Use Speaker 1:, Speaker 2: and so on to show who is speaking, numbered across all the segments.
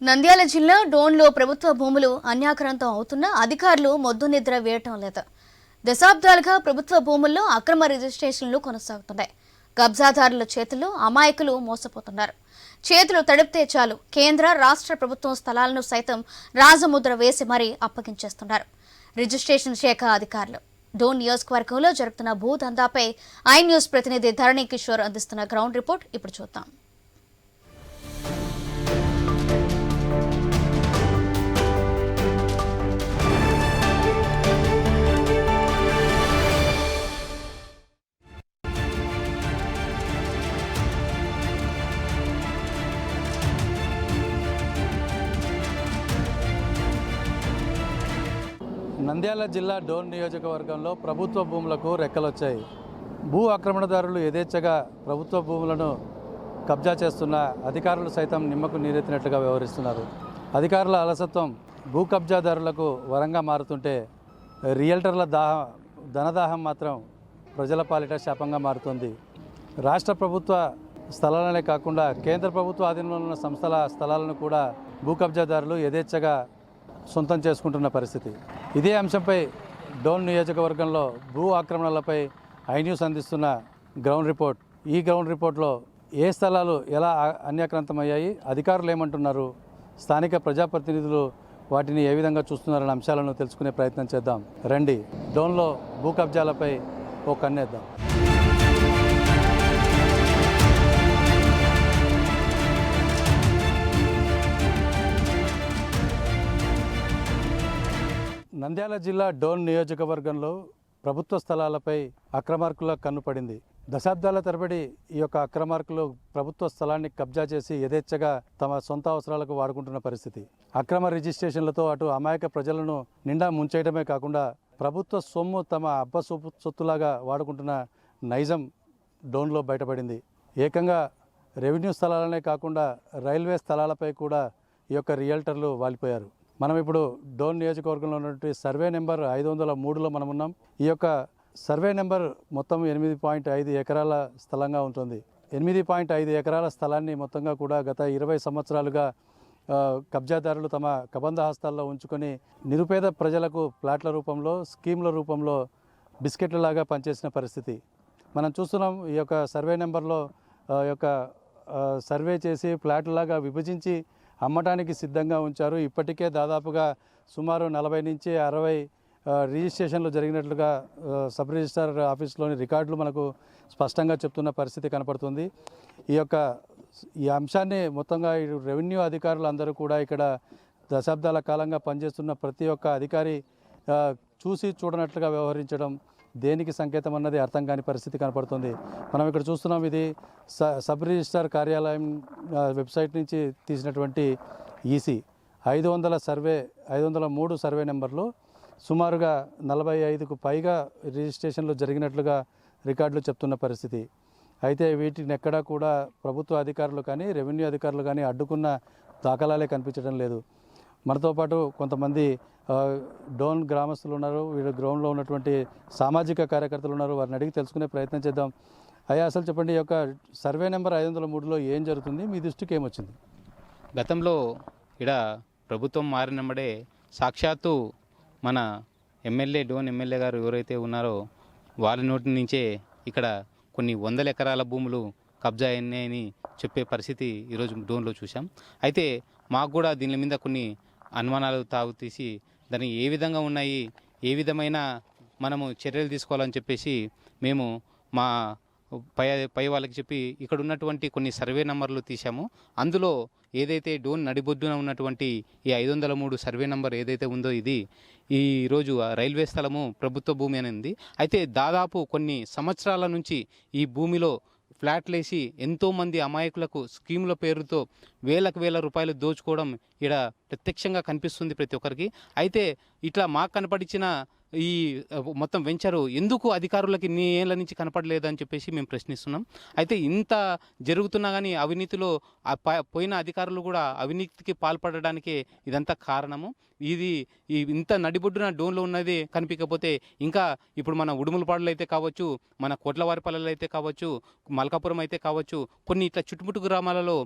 Speaker 1: నంద్యాల జిల్లా డోన్లో ప్రభుత్వ భూములు అన్యాక్రాంతం అవుతున్నా అధికారులు మొద్దు నిద్ర వేయటం లేదు. దశాబ్దాలుగా ప్రభుత్వ భూముల్లో అక్రమ రిజిస్ట్రేషన్లు కొనసాగుతున్నాయి. కబ్జాదారుల చేతుల్లో అమాయకులు మోసపోతున్నారు. చేతులు తడిపితే చాలు కేంద్ర రాష్ట్ర ప్రభుత్వం స్థలాలను సైతం రాజముద్ర వేసి మరీ అప్పగించేస్తున్నారు రిజిస్ట్రేషన్ శాఖ అధికారులు. డోన్ నియోజకవర్గంలో జరుగుతున్న భూదందాపై ఐ న్యూస్ ప్రతినిధి ధరణి కిషోర్ అందిస్తున్న గ్రౌండ్ రిపోర్ట్ ఇప్పుడు చూద్దాం.
Speaker 2: నంద్యాల జిల్లా డోన్ నియోజకవర్గంలో ప్రభుత్వ భూములకు రెక్కలొచ్చాయి. భూ ఆక్రమణదారులు యథేచ్ఛగా ప్రభుత్వ భూములను కబ్జా చేస్తున్న అధికారులు సైతం నిమ్మకు నీరెత్తినట్లుగా వ్యవహరిస్తున్నారు. అధికారుల అలసత్వం భూ కబ్జాదారులకు వరంగా మారుతుంటే రియల్టర్ల ధనదాహం మాత్రం ప్రజల పాలిట శాపంగా మారుతుంది. రాష్ట్ర ప్రభుత్వ స్థలాలనే కాకుండా కేంద్ర ప్రభుత్వ ఆధీనంలో ఉన్న సంస్థల స్థలాలను కూడా భూ కబ్జాదారులు యథేచ్ఛగా సొంతం చేసుకుంటున్న పరిస్థితి. ఇదే అంశంపై డోన్ నియోజకవర్గంలో భూ ఆక్రమణలపై ఐ న్యూస్ అందిస్తున్న గ్రౌండ్ రిపోర్ట్. ఈ గ్రౌండ్ రిపోర్ట్లో ఏ స్థలాలు ఎలా అన్యాక్రాంతమయ్యాయి, అధికారులు ఏమంటున్నారు, స్థానిక ప్రజాప్రతినిధులు వాటిని ఏ విధంగా చూస్తున్నారనే అంశాలను తెలుసుకునే ప్రయత్నం చేద్దాం. రండి, డోన్లో భూ కబ్జాలపై ఓ కన్నేద్దాం. నంద్యాల జిల్లా డోన్ నియోజకవర్గంలో ప్రభుత్వ స్థలాలపై అక్రమార్కుల కన్నుపడింది. దశాబ్దాల తరబడి ఈ యొక్క అక్రమార్కులు ప్రభుత్వ స్థలాన్ని కబ్జా చేసి యథేచ్ఛగా తమ సొంత అవసరాలకు వాడుకుంటున్న పరిస్థితి. అక్రమ రిజిస్ట్రేషన్లతో అటు అమాయక ప్రజలను నిండా ముంచేయడమే కాకుండా ప్రభుత్వ సొమ్ము తమ అబ్బ సొత్తులాగా వాడుకుంటున్న నైజం డోన్లో బయటపడింది. ఏకంగా రెవెన్యూ స్థలాలనే కాకుండా రైల్వే స్థలాలపై కూడా ఈ యొక్క రియల్టర్లు వాలిపోయారు. మనం ఇప్పుడు డోన్ నియోజకవర్గంలో ఉన్నటువంటి సర్వే నెంబర్ 503లో మనం ఉన్నాం. ఈ యొక్క సర్వే నెంబర్ మొత్తం 8.5 ఎకరాల స్థలంగా ఉంటుంది. 8.5 ఎకరాల స్థలాన్ని మొత్తంగా కూడా గత 20 సంవత్సరాలుగా కబ్జాదారులు తమ కబంధ హస్తాల్లో ఉంచుకొని నిరుపేద ప్రజలకు ప్లాట్ల రూపంలో, స్కీమ్ల రూపంలో బిస్కెట్లలాగా పనిచేసిన పరిస్థితి మనం చూస్తున్నాం. ఈ యొక్క సర్వే నెంబర్లో యొక్క సర్వే చేసి ప్లాట్లలాగా విభజించి అమ్మటానికి సిద్ధంగా ఉంచారు. ఇప్పటికే దాదాపుగా సుమారు 40 నుంచి 60 రిజిస్ట్రేషన్లు జరిగినట్లుగా సబ్ రిజిస్ట్రార్ ఆఫీస్లోని రికార్డులు మనకు స్పష్టంగా చెప్తున్న పరిస్థితి కనపడుతుంది. ఈ అంశాన్ని మొత్తంగా రెవెన్యూ అధికారులు అందరూ కూడా ఇక్కడ దశాబ్దాల కాలంగా పనిచేస్తున్న ప్రతి ఒక్క అధికారి చూసి చూడనట్లుగా వ్యవహరించడం దేనికి సంకేతం అన్నది అర్థం కాని పరిస్థితి కనపడుతుంది. మనం ఇక్కడ చూస్తున్నాం, ఇది సబ్ రిజిస్ట్రార్ కార్యాలయం వెబ్సైట్ నుంచి తీసినటువంటి ఈసీ 503 సర్వే నెంబర్లో సుమారుగా 45కు పైగా రిజిస్ట్రేషన్లు జరిగినట్లుగా రికార్డులు చెప్తున్న పరిస్థితి. అయితే వీటిని ఎక్కడా కూడా ప్రభుత్వ అధికారులు కానీ రెవెన్యూ అధికారులు కానీ అడ్డుకున్న దాఖలాలే కనిపించడం లేదు. మనతో పాటు కొంతమంది డోన్ గ్రామస్తులు ఉన్నారు, వీళ్ళ గ్రౌండ్లో ఉన్నటువంటి సామాజిక కార్యకర్తలు ఉన్నారు. వారిని అడిగి తెలుసుకునే ప్రయత్నం చేద్దాం. అయ్యా, అసలు చెప్పండి, ఈ యొక్క సర్వే నెంబర్ 503లో ఏం జరుగుతుంది, మీ దృష్టికి ఏమొచ్చింది?
Speaker 3: గతంలో ఇక్కడ ప్రభుత్వం మారినమ్మడే సాక్షాత్తు మన డోన్ ఎమ్మెల్యే గారు ఎవరైతే ఉన్నారో వారి నోటి నుంచే ఇక్కడ కొన్ని వందల ఎకరాల భూములు కబ్జా అయినాయని చెప్పే పరిస్థితి ఈరోజు డోన్లో చూసాం. అయితే మాకు కూడా దీని మీద కొన్ని అనుమానాలు తాగుతీసి దాన్ని ఏ విధంగా ఉన్నాయి, ఏ విధమైన మనము చర్యలు తీసుకోవాలని చెప్పేసి మేము మా పై వాళ్ళకి చెప్పి ఇక్కడ ఉన్నటువంటి కొన్ని సర్వే నెంబర్లు తీసాము. అందులో ఏదైతే డోన్ నడిబొడ్డున ఉన్నటువంటి ఈ 503 సర్వే నెంబర్ ఏదైతే ఉందో ఇది ఈరోజు రైల్వే స్థలము ప్రభుత్వ భూమి అనేది. అయితే దాదాపు కొన్ని సంవత్సరాల నుంచి ఈ భూమిలో ఫ్లాట్లేసి ఎంతోమంది అమాయకులకు స్కీముల పేరుతో వేల రూపాయలు దోచుకోవడం ఇక్కడ ప్రత్యక్షంగా కనిపిస్తుంది ప్రతి ఒక్కరికి. అయితే ఇట్లా మాకు కనపడించిన ఈ మొత్తం వెంచరు ఎందుకు అధికారులకి ఇన్ని ఏళ్ళ నుంచి కనపడలేదని చెప్పేసి మేము ప్రశ్నిస్తున్నాం. అయితే ఇంత జరుగుతున్నా కానీ అవినీతిలో పోయిన అధికారులు కూడా అవినీతికి పాల్పడడానికే ఇదంతా కారణము. ఈ ఇంత నడిబొడ్డున డోన్లో ఉన్నది కనిపించకపోతే ఇంకా ఇప్పుడు మన ఉడుములపాడులో అయితే కావచ్చు, మన కోట్లవారిపల్లెలో అయితే కావచ్చు, మల్కాపురం అయితే కావచ్చు, కొన్ని ఇట్లా చుట్టుముట్టు గ్రామాలలో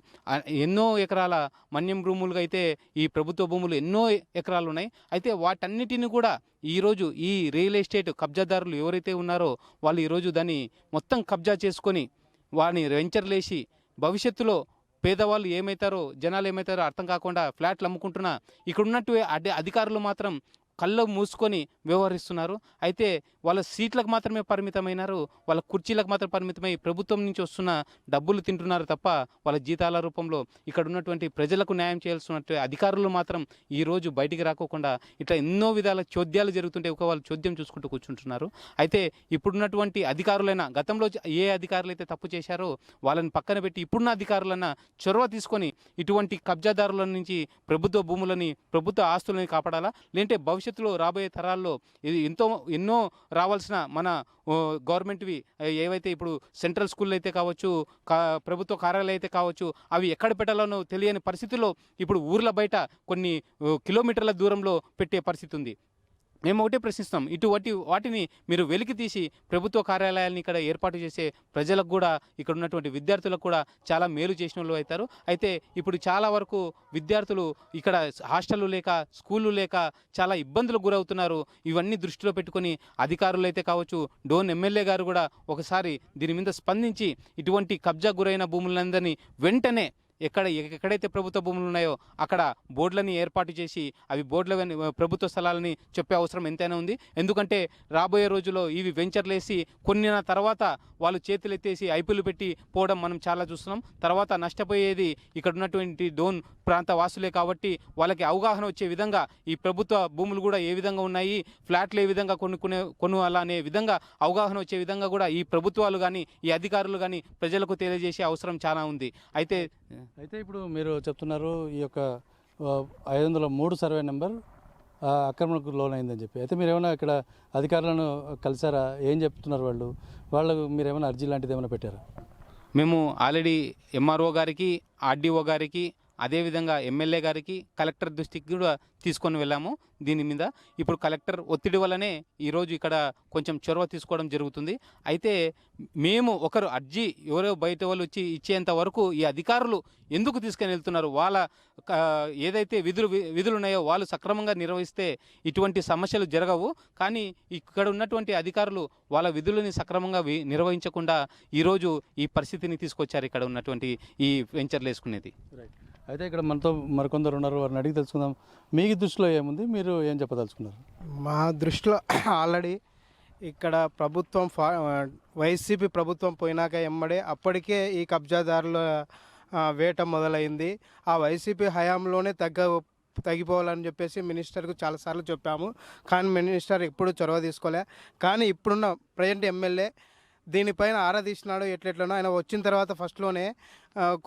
Speaker 3: ఎన్నో ఎకరాల మన్యం భూములుగా అయితే ఈ ప్రభుత్వ భూములు ఎన్నో ఎకరాలు ఉన్నాయి. అయితే వాటన్నిటిని కూడా ఈరోజు ఈ రియల్ ఎస్టేట్ కబ్జాదారులు ఎవరైతే ఉన్నారో వాళ్ళు ఈరోజు దాన్ని మొత్తం కబ్జా చేసుకొని వారిని వెంచర్లేసి భవిష్యత్తులో పేదవాళ్ళు ఏమవుతారో, జనాలు ఏమవుతారో అర్థం కాకుండా ఫ్లాట్లు అమ్ముకుంటున్నా ఇక్కడ ఉన్నట్టు అధికారులు మాత్రం కళ్ళు మూసుకొని వ్యవహరిస్తున్నారు. అయితే వాళ్ళ సీట్లకు మాత్రమే పరిమితమైనారు, వాళ్ళ కుర్చీలకు మాత్రం పరిమితమై ప్రభుత్వం నుంచి వస్తున్న డబ్బులు తింటున్నారు తప్ప వాళ్ళ జీతాల రూపంలో ఇక్కడ ఉన్నటువంటి ప్రజలకు న్యాయం చేయాల్సినటువంటి అధికారులు మాత్రం ఈరోజు బయటికి రాకోకుండా ఇట్లా ఎన్నో విధాల చోద్యాలు జరుగుతుంటే ఒక వాళ్ళు చోద్యం చూసుకుంటూ కూర్చుంటున్నారు. అయితే ఇప్పుడున్నటువంటి అధికారులైనా గతంలో ఏ అధికారులు అయితే తప్పు చేశారో వాళ్ళని పక్కన పెట్టి ఇప్పుడున్న అధికారులన్నా చొరవ తీసుకొని ఇటువంటి కబ్జాదారుల నుంచి ప్రభుత్వ భూములని, ప్రభుత్వ ఆస్తులని కాపాడాలా. లేదంటే భవిష్యత్తులో రాబోయే తరాల్లో ఇది ఎన్నో రావాల్సిన మన గవర్నమెంట్వి ఏవైతే ఇప్పుడు సెంట్రల్ స్కూల్ అయితే కావచ్చు, ప్రభుత్వ కార్యాలయాలు అయితే కావచ్చు, అవి ఎక్కడ పెట్టాలనో తెలియని పరిస్థితుల్లో ఇప్పుడు ఊర్ల బయట కొన్ని కిలోమీటర్ల దూరంలో పెట్టే పరిస్థితి ఉంది. మేము ఒకటే ప్రశ్నిస్తాం, ఇటువంటి వాటిని మీరు వెలికి తీసి ప్రభుత్వ కార్యాలయాలను ఇక్కడ ఏర్పాటు చేసే ప్రజలకు కూడా, ఇక్కడ ఉన్నటువంటి విద్యార్థులకు కూడా చాలా మేలు చేసిన వాళ్ళు అవుతారు. అయితే ఇప్పుడు చాలా వరకు విద్యార్థులు ఇక్కడ హాస్టళ్ళు లేక, స్కూళ్ళు లేక చాలా ఇబ్బందులకు గురవుతున్నారు. ఇవన్నీ దృష్టిలో పెట్టుకొని అధికారులు అయితే కావచ్చు, డోన్ ఎమ్మెల్యే గారు కూడా ఒకసారి దీని మీద స్పందించి ఇటువంటి కబ్జా గురైన భూములందరినీ వెంటనే ఎక్కడైతే ప్రభుత్వ భూములు ఉన్నాయో అక్కడ బోర్డులని ఏర్పాటు చేసి అవి ప్రభుత్వ స్థలాలని చెప్పే అవసరం ఎంతైనా ఉంది. ఎందుకంటే రాబోయే రోజుల్లో ఇవి వెంచర్లేసి కొన్ని తర్వాత వాళ్ళు చేతులెత్తేసి ఐపీలు పెట్టి పోవడం మనం చాలా చూస్తున్నాం. తర్వాత నష్టపోయేది ఇక్కడ ఉన్నటువంటి డోన్ ప్రాంత వాసులే కాబట్టి వాళ్ళకి అవగాహన వచ్చే విధంగా ఈ ప్రభుత్వ భూములు కూడా ఏ విధంగా ఉన్నాయి, ఫ్లాట్లు ఏ విధంగా కొనుగోలు అనే విధంగా అవగాహన వచ్చే విధంగా కూడా ఈ ప్రభుత్వాలు కానీ, ఈ అధికారులు కానీ ప్రజలకు తెలియజేసే అవసరం చాలా ఉంది. అయితే
Speaker 2: ఇప్పుడు మీరు చెప్తున్నారు ఈ యొక్క 503 సర్వే నెంబర్ ఆక్రమణకు లోనైందని చెప్పి. అయితే మీరు ఏమైనా ఇక్కడ అధికారులను కలిసారా? ఏం చెప్తున్నారు వాళ్ళకు మీరు ఏమైనా అర్జీ లాంటిది ఏమైనా పెట్టారా?
Speaker 3: మేము ఆల్రెడీ ఎంఆర్ఓ గారికి, ఆర్డీఓ గారికి, అదేవిధంగా ఎమ్మెల్యే గారికి, కలెక్టర్ దృష్టికి కూడా తీసుకొని వెళ్ళాము దీని మీద. ఇప్పుడు కలెక్టర్ ఒత్తిడి వల్లనే ఈరోజు ఇక్కడ కొంచెం చొరవ తీసుకోవడం జరుగుతుంది. అయితే మేము ఒకరు అర్జీ ఎవరో బయట వాళ్ళు వచ్చి ఇచ్చేంత వరకు ఈ అధికారులు ఎందుకు తీసుకొని వెళ్తున్నారు? వాళ్ళ ఏదైతే విధులు ఉన్నాయో వాళ్ళు సక్రమంగా నిర్వహిస్తే ఇటువంటి సమస్యలు జరగవు. కానీ ఇక్కడ ఉన్నటువంటి అధికారులు వాళ్ళ విధులని సక్రమంగా నిర్వహించకుండా ఈరోజు ఈ పరిస్థితిని తీసుకొచ్చారు ఇక్కడ ఉన్నటువంటి ఈ వెంచర్లు వేసుకునేది.
Speaker 2: అయితే ఇక్కడ మనతో మరికొందరు ఉన్నారు, వారిని అడిగి తెలుసుకుందాం. మీ దృష్టిలో ఏముంది, మీరు ఏం చెప్పదలుచుకున్నారు?
Speaker 4: మా దృష్టిలో ఆల్రెడీ ఇక్కడ ప్రభుత్వం వైసీపీ ప్రభుత్వం పోయినాక ఎమ్మడే అప్పటికే ఈ కబ్జాదారుల వేట మొదలైంది. ఆ వైసీపీ హయాంలోనే తగ్గిపోవాలని చెప్పేసి మినిస్టర్కు చాలాసార్లు చెప్పాము. కానీ మినిస్టర్ ఎప్పుడు చొరవ తీసుకోలే. కానీ ఇప్పుడున్న ప్రజెంట్ ఎమ్మెల్యే దీనిపైన ఆరా తీసినాడు. ఎట్లెట్లనో ఆయన వచ్చిన తర్వాత ఫస్ట్లోనే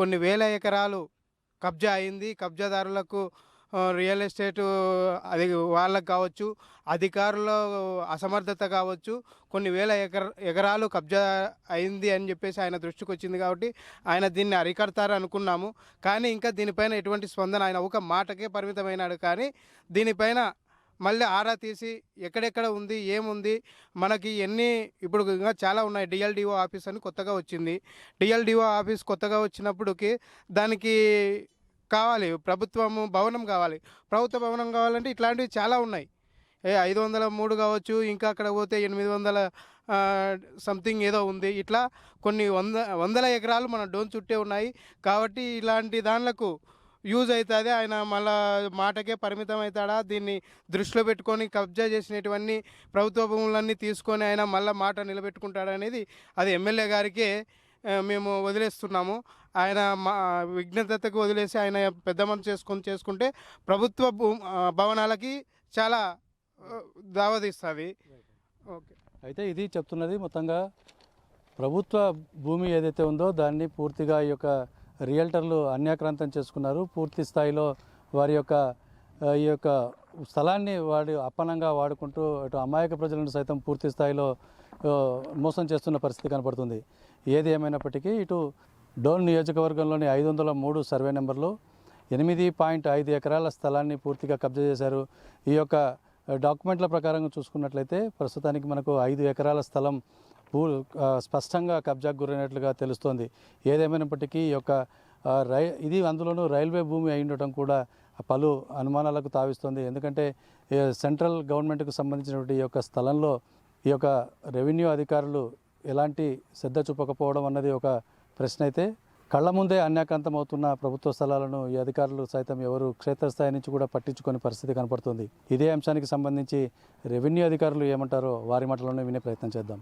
Speaker 4: కొన్ని వేల ఎకరాలు కబ్జా అయింది. కబ్జాదారులకు రియల్ ఎస్టేటు అది వాళ్ళకు కావచ్చు, అధికారుల అసమర్థత కావచ్చు, కొన్ని వేల ఎకరాలు కబ్జా అయింది అని చెప్పేసి ఆయన దృష్టికి వచ్చింది. కాబట్టి ఆయన దీన్ని అరికడతారు అనుకున్నాము. కానీ ఇంకా దీనిపైన ఎటువంటి స్పందన, ఆయన ఒక మాటకే పరిమితమైనాడు. కానీ దీనిపైన మళ్ళీ ఆరా తీసి ఎక్కడెక్కడ ఉంది, ఏముంది, మనకి ఇప్పుడు ఇంకా చాలా ఉన్నాయి. డిఎల్డిఓ ఆఫీస్ అని కొత్తగా వచ్చింది. డిఎల్డిఓ ఆఫీస్ కొత్తగా వచ్చినప్పటికి దానికి కావాలి ప్రభుత్వ భవనం కావాలంటే ఇట్లాంటివి చాలా ఉన్నాయి. 503 కావచ్చు, ఇంకా అక్కడ పోతే 800 సంథింగ్ ఏదో ఉంది. ఇట్లా కొన్ని వందల ఎకరాలు మన డోన్ చుట్టే ఉన్నాయి. కాబట్టి ఇలాంటి దానిలకు యూజ్ అవుతుంది. ఆయన మళ్ళా మాటకే పరిమితం అవుతాడా? దీన్ని దృష్టిలో పెట్టుకొని కబ్జా చేసినటువంటి ప్రభుత్వ భూములన్నీ తీసుకొని ఆయన మళ్ళీ మాట నిలబెట్టుకుంటాడు అనేది అది ఎమ్మెల్యే గారికే మేము వదిలేస్తున్నాము. ఆయన విఘ్నతకు వదిలేసి ఆయన పెద్ద మనసు చేసుకుంటే ప్రభుత్వ భవనాలకి చాలా దావదిస్తుంది. ఓకే.
Speaker 2: అయితే ఇది చెప్తున్నది మొత్తంగా ప్రభుత్వ భూమి ఏదైతే ఉందో దాన్ని పూర్తిగా ఈ యొక్క రియల్టర్లు అన్యాక్రాంతం చేసుకున్నారు. పూర్తి స్థాయిలో వారి యొక్క ఈ యొక్క స్థలాన్ని అప్పనంగా వాడుకుంటూ ఇటు అమాయక ప్రజలను సైతం పూర్తి స్థాయిలో మోసం చేస్తున్న పరిస్థితి కనపడుతుంది. ఏది ఏమైనప్పటికీ ఇటు డోన్ నియోజకవర్గంలోని 503 సర్వే నెంబర్లో 8.5 ఎకరాల స్థలాన్ని పూర్తిగా కబ్జా చేశారు. ఈ యొక్క డాక్యుమెంట్ల ప్రకారం చూసుకున్నట్లయితే ప్రస్తుతానికి మనకు 5 ఎకరాల స్థలం స్పష్టంగా కబ్జాకు గురైనట్లుగా తెలుస్తోంది. ఏదేమైనప్పటికీ ఈ యొక్క ఇది అందులోనూ రైల్వే భూమి అయి ఉండటం కూడా పలు అనుమానాలకు తావిస్తుంది. ఎందుకంటే సెంట్రల్ గవర్నమెంట్కు సంబంధించినటువంటి ఈ యొక్క స్థలంలో ఈ యొక్క రెవెన్యూ అధికారులు ఎలాంటి శ్రద్ధ చూపకపోవడం అన్నది ఒక ప్రశ్న అయితే, కళ్ళ ముందే అన్యాక్రాంతం అవుతున్న ప్రభుత్వ స్థలాలను ఈ అధికారులు సైతం ఎవరు క్షేత్రస్థాయి నుంచి కూడా పట్టించుకునే పరిస్థితి కనపడుతుంది. ఇదే అంశానికి సంబంధించి రెవెన్యూ అధికారులు ఏమంటారో వారి మాటలోనే వినే ప్రయత్నం చేద్దాం.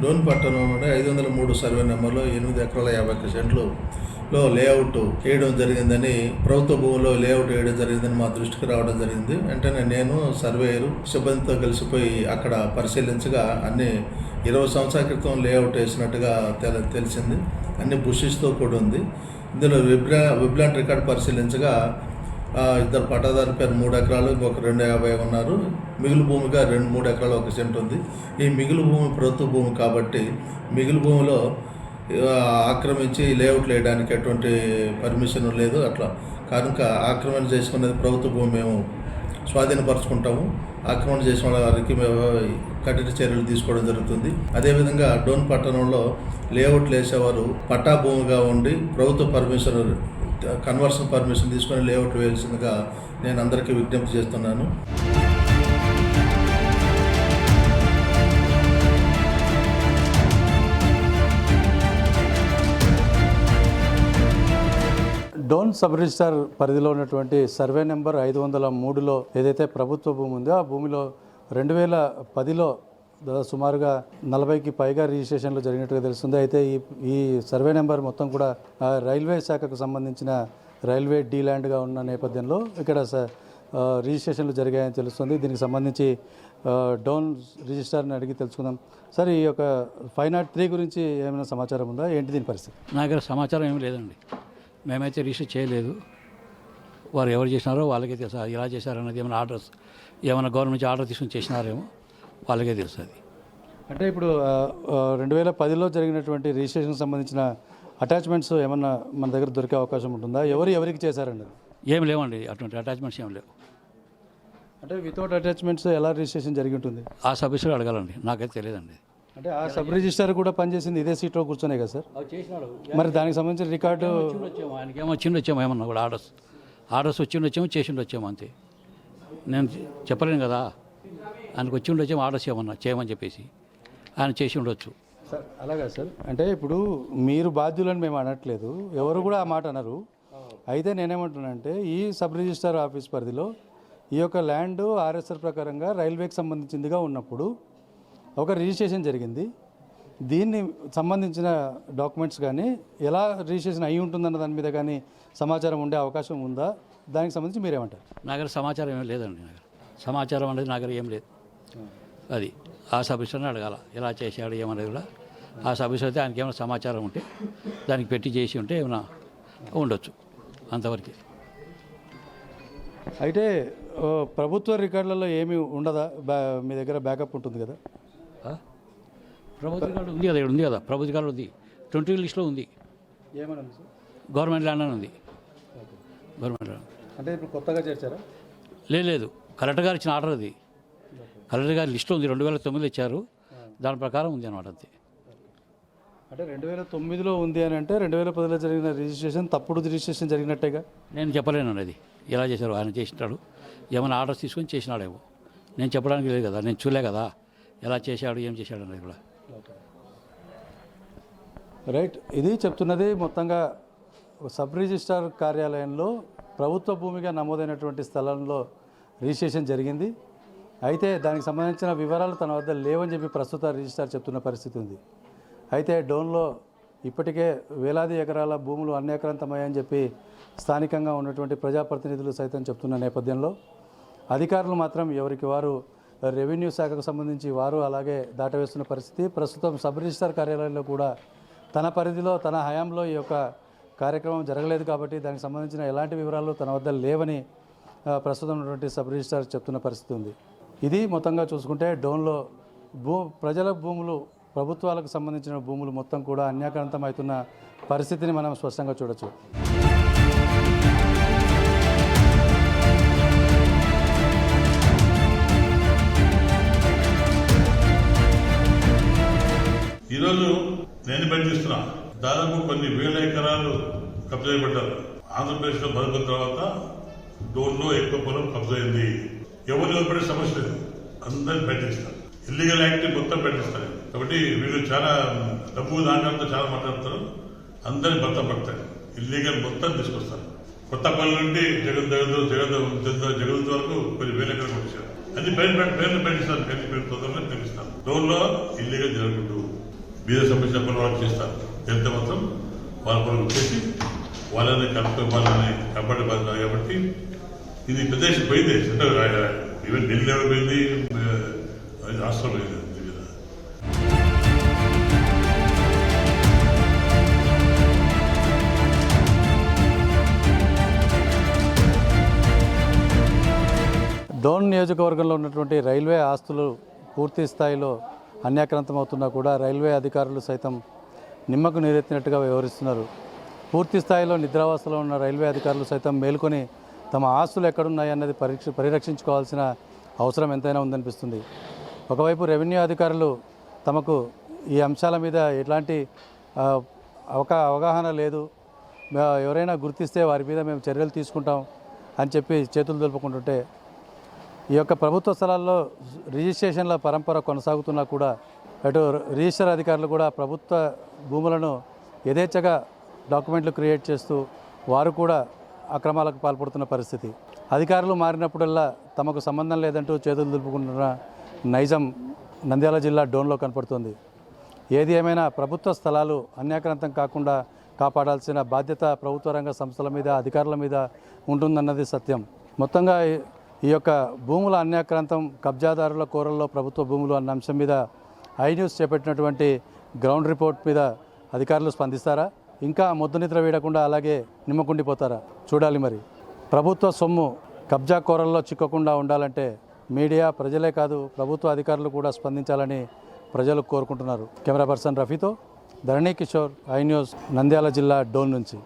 Speaker 5: డోన్ పట్టణంలోనే 503 సర్వే నెంబర్లో 8 ఎకరాల 50 సెంట్లలో లేఅవుట్ వేయడం జరిగిందని, ప్రభుత్వ భూమిలో లేఅవుట్ వేయడం జరిగిందని మా దృష్టికి రావడం జరిగింది. వెంటనే నేను సర్వేయరు సిబ్బందితో కలిసిపోయి అక్కడ పరిశీలించగా అన్ని 20 సంవత్సరాల క్రితం లేఅవుట్ వేసినట్టుగా తెలిసింది. అన్ని బుషెస్తో కూడి ఉంది. ఇందులో విబ్లాంట్ రికార్డు పరిశీలించగా ఇద్దరు పట్టాదారు పేరు 3 ఎకరాలు, ఇంకొక 250 ఉన్నారు. మిగులు భూమిగా 3 ఎకరాలు 1 సెంట్ ఉంది. ఈ మిగులు భూమి ప్రభుత్వ భూమి కాబట్టి మిగులు భూమిలో ఆక్రమించి లేఅవుట్లు వేయడానికి ఎటువంటి పర్మిషన్ లేదు. అట్లా కనుక ఆక్రమణ చేసుకునేది ప్రభుత్వ భూమి మేము స్వాధీనపరుచుకుంటాము. ఆక్రమణ చేసిన వారికి మేము కఠిన చర్యలు తీసుకోవడం జరుగుతుంది. అదేవిధంగా డోన్ పట్టణంలో లేఅవుట్లు వేసేవారు పట్టా భూమిగా ఉండి ప్రభుత్వ కన్వర్షన్ పర్మిషన్ తీసుకొని లేఅవుట్ వేయాల్సిందిగా నేను అందరికీ విజ్ఞప్తి చేస్తున్నాను.
Speaker 2: డోన్ సబ్ రిజిస్టార్ పరిధిలో ఉన్నటువంటి సర్వే నెంబర్ 503లో ఏదైతే ప్రభుత్వ భూమి ఉందో ఆ భూమిలో 2010లో సుమారుగా 40కి పైగా రిజిస్ట్రేషన్లు జరిగినట్టుగా తెలుస్తుంది. అయితే ఈ సర్వే నెంబర్ మొత్తం కూడా రైల్వే శాఖకు సంబంధించిన రైల్వే డీ ల్యాండ్గా ఉన్న నేపథ్యంలో ఇక్కడ రిజిస్ట్రేషన్లు జరిగాయని తెలుస్తుంది. దీనికి సంబంధించి డోన్ రిజిస్ట్రార్ని అడిగి తెలుసుకుందాం. సార్, ఈ యొక్క 503 గురించి ఏమైనా సమాచారం ఉందా? ఏంటి దీని పరిస్థితి?
Speaker 6: నా దగ్గర సమాచారం ఏమీ లేదండి. మేమైతే రిజిస్టర్ చేయలేదు. వారు ఎవరు చేసినారో వాళ్ళకే తెలుసు. ఎలా చేశారన్నది ఏమైనా గవర్నమెంట్ నుంచి ఆర్డర్ తీసుకుని చేసినారేమో వాళ్ళకే తెలుస్తుంది.
Speaker 2: అంటే ఇప్పుడు 2010లో జరిగినటువంటి రిజిస్ట్రేషన్కి సంబంధించిన అటాచ్మెంట్స్ ఏమన్నా మన దగ్గర దొరికే అవకాశం ఉంటుందా? ఎవరికి చేశారండి?
Speaker 6: ఏం లేవండి, అటువంటి అటాచ్మెంట్స్ ఏం లేవు.
Speaker 2: అంటే వితౌట్ అటాచ్మెంట్స్ ఎలా రిజిస్ట్రేషన్ జరిగి ఉంటుంది?
Speaker 6: ఆ సబ్మిషన్ అడగాలండి, నాకైతే తెలియదండి.
Speaker 2: అంటే ఆ సబ్ రిజిస్టర్ కూడా పనిచేసింది ఇదే సీట్లో కూర్చొనే కదా సార్? మరి దానికి సంబంధించిన రికార్డు
Speaker 6: ఆయనకి ఏమో వచ్చిండొచ్చాము, ఏమన్నా కూడా ఆర్డర్స్ వచ్చిండొచ్చాము, చేసిండొచ్చాము అంతే. నేను చెప్పలేను కదా, ఆయనకు వచ్చి ఉండొచ్చాము ఆర్డర్స్ చేయమని చెప్పేసి ఆయన చేసి ఉండొచ్చు
Speaker 2: సార్. అలాగా సార్, అంటే ఇప్పుడు మీరు బాధ్యులని మేము అనట్లేదు, ఎవరు కూడా ఆ మాట అనరు. అయితే నేనేమంటున్నానంటే ఈ సబ్ రిజిస్టార్ ఆఫీస్ పరిధిలో ఈ యొక్క ల్యాండ్ ఆర్ఎస్ఆర్ ప్రకారంగా రైల్వేకి సంబంధించిందిగా ఉన్నప్పుడు ఒక రిజిస్ట్రేషన్ జరిగింది. దీన్ని సంబంధించిన డాక్యుమెంట్స్ కానీ ఎలా రిజిస్ట్రేషన్ అయి ఉంటుందన్న దాని మీద కానీ సమాచారం ఉండే అవకాశం ఉందా? దానికి సంబంధించి మీరేమంటారు?
Speaker 6: నా దగ్గర సమాచారం ఏం లేదండి. నా దగ్గర సమాచారం అనేది నా దగ్గర ఏం లేదు. అది ఆ సబ్మిషన్ని అడగాల, ఎలా చేశాడు ఏమనేది కూడా. ఆ సబ్మిషన్ అయితే ఆయనకి ఏమైనా సమాచారం ఉంటే దానికి పెట్టి చేసి ఉంటే ఏమైనా ఉండొచ్చు, అంతవరకు.
Speaker 2: అయితే ప్రభుత్వ రికార్డులలో ఏమీ ఉండదా? మీ దగ్గర బ్యాకప్ ఉంటుంది కదా?
Speaker 6: ప్రభుత్వ రికార్డు ఉంది కదా, ఇక్కడ ఉంది కదా, ప్రభుత్వ రికార్డు ఉంది, 20 లిస్ట్లో ఉంది.
Speaker 2: ఏమన్నా సార్?
Speaker 6: గవర్నమెంట్ ల్యాండ్ అని ఉంది. గవర్నమెంట్ ల్యాండ్
Speaker 2: అంటే ఇప్పుడు కొత్తగా చేర్చారా?
Speaker 6: లేదు, కలెక్టర్ గారు ఇచ్చిన ఆర్డర్ అది. కలెక్టర్ గారి లిస్ట్లో ఉంది, 2009 ఇచ్చారు, దాని ప్రకారం ఉంది అనమాట అంతే.
Speaker 2: అంటే 2009లో ఉంది అని అంటే 2010లో జరిగిన రిజిస్ట్రేషన్ తప్పుడు రిజిస్ట్రేషన్ జరిగినట్టేగా?
Speaker 6: నేను చెప్పలేను అది ఎలా చేశారు. ఆయన చేసినాడు, ఏమైనా ఆర్డర్స్ తీసుకొని చేసినాడేమో, నేను చెప్పడానికి లేదు కదా, నేను చూలే కదా ఎలా చేశాడు ఏం చేశాడు అనేది కూడా.
Speaker 2: రైట్, ఇది చెప్తున్నది మొత్తంగా సబ్ రిజిస్ట్రార్ కార్యాలయంలో ప్రభుత్వ భూమిగా నమోదైనటువంటి స్థలంలో రిజిస్ట్రేషన్ జరిగింది. అయితే దానికి సంబంధించిన వివరాలు తన వద్ద లేవని చెప్పి ప్రస్తుత రిజిస్ట్రార్ చెప్తున్న పరిస్థితి ఉంది. అయితే డోన్లో ఇప్పటికే వేలాది ఎకరాల భూములు అన్యాక్రాంతమయ్యాయని చెప్పి స్థానికంగా ఉన్నటువంటి ప్రజాప్రతినిధులు సైతం చెప్తున్న నేపథ్యంలో అధికారులు మాత్రం ఎవరికి వారు రెవెన్యూ శాఖకు సంబంధించి వారు అలాగే దాటవేస్తున్న పరిస్థితి. ప్రస్తుతం సబ్ రిజిస్ట్రార్ కార్యాలయంలో కూడా తన పరిధిలో తన హయాంలో ఈ యొక్క కార్యక్రమం జరగలేదు కాబట్టి దానికి సంబంధించిన ఎలాంటి వివరాలు తన వద్ద లేవని ప్రస్తుతం ఉన్నటువంటి సబ్ రిజిస్ట్రార్ చెప్తున్న పరిస్థితి ఉంది. ఇది మొత్తంగా చూసుకుంటే డోన్లో ప్రజల భూములు, ప్రభుత్వాలకు సంబంధించిన భూములు మొత్తం కూడా అన్యాక్రాంతం అవుతున్న పరిస్థితిని మనం స్పష్టంగా చూడొచ్చు.
Speaker 7: ఈరోజు నేను బయటిస్తున్నా దాదాపు కొన్ని వేల ఎకరాలు కబ్జా చేయబడ్డారు. ఆంధ్రప్రదేశ్లో బతుకున్న తర్వాత డోన్లో ఎక్కువ పొలం కబ్జా అయింది. ఎవరు పడే సమస్య లేదు, అందరిని బయటిస్తారు. ఇల్లీగల్ యాక్టివ్ మొత్తం బయటిస్తారు. కాబట్టి వీళ్ళు చాలా డబ్బు దాంట్లో చాలా మాట్లాడతారు. అందరిని భర్త పడతారు, ఇల్లీగల్ మొత్తం తీసుకొస్తారు. కొత్తపల్లి నుండి జగన్ వరకు కొన్ని వేల ఎకరాలు వచ్చారు. అన్ని పేర్లు పెట్టిస్తారు, పేరు తొందరగా తెలుస్తారు. డోన్లో ఇల్లీగల్ జరగదు. బీద సమస్య వాళ్ళు చేస్తారు. ఎంత మాత్రం వాళ్ళ పనులు చేసి వాళ్ళని కాపాడే బాధ్యత. కాబట్టి ఇది ప్రదేశం పోయింది. ఈవెన్ ఢిల్లీ లెవెల్ పోయింది, రాష్ట్రం పోయింది.
Speaker 2: డోన్ నియోజకవర్గంలో ఉన్నటువంటి రైల్వే ఆస్తులు పూర్తి స్థాయిలో అన్యాక్రాంతం అవుతున్నా కూడా రైల్వే అధికారులు సైతం నిమ్మకు నీరెత్తినట్టుగా వ్యవహరిస్తున్నారు. పూర్తి స్థాయిలో నిద్రావస్థలో ఉన్న రైల్వే అధికారులు సైతం మేల్కొని తమ ఆస్తులు ఎక్కడున్నాయి అన్నది పరిరక్షించుకోవాల్సిన అవసరం ఎంతైనా ఉందనిపిస్తుంది. ఒకవైపు రెవెన్యూ అధికారులు తమకు ఈ అంశాల మీద ఎట్లాంటి అవగాహన లేదు, ఎవరైనా గుర్తిస్తే వారి మీద మేము చర్యలు తీసుకుంటాం అని చెప్పి చేతులు దులుపుకుంటుంటే, ఈ యొక్క ప్రభుత్వ స్థలాల్లో రిజిస్ట్రేషన్ల పరంపర కొనసాగుతున్నా కూడా అటు రిజిస్టర్ అధికారులు కూడా ప్రభుత్వ భూములను యథేచ్ఛగా డాక్యుమెంట్లు క్రియేట్ చేస్తూ వారు కూడా అక్రమాలకు పాల్పడుతున్న పరిస్థితి. అధికారులు మారినప్పుడల్లా తమకు సంబంధం లేదంటూ చేతులు దులుపుకుంటున్న నైజం నంద్యాల జిల్లా డోన్లో కనపడుతుంది. ఏది ఏమైనా ప్రభుత్వ స్థలాలు అన్యాక్రాంతం కాకుండా కాపాడాల్సిన బాధ్యత ప్రభుత్వ రంగ సంస్థల మీద, అధికారుల మీద ఉంటుందన్నది సత్యం. మొత్తంగా ఈ యొక్క భూముల అన్యాక్రాంతం, కబ్జాదారుల కోరల్లో ప్రభుత్వ భూములు అన్న అంశం మీద ఐ న్యూస్ చేపట్టినటువంటి గ్రౌండ్ రిపోర్ట్ మీద అధికారులు స్పందిస్తారా, ఇంకా మొద్దు నిద్ర వీడకుండా అలాగే నిమ్మకుండిపోతారా చూడాలి. మరి ప్రభుత్వ సొమ్ము కబ్జా కోరల్లో చిక్కకుండా ఉండాలంటే మీడియా, ప్రజలే కాదు ప్రభుత్వ అధికారులు కూడా స్పందించాలని ప్రజలు కోరుకుంటున్నారు. కెమెరా పర్సన్ రఫీతో ధరణి కిషోర్, ఐ న్యూస్, నంద్యాల జిల్లా డోన్ నుంచి.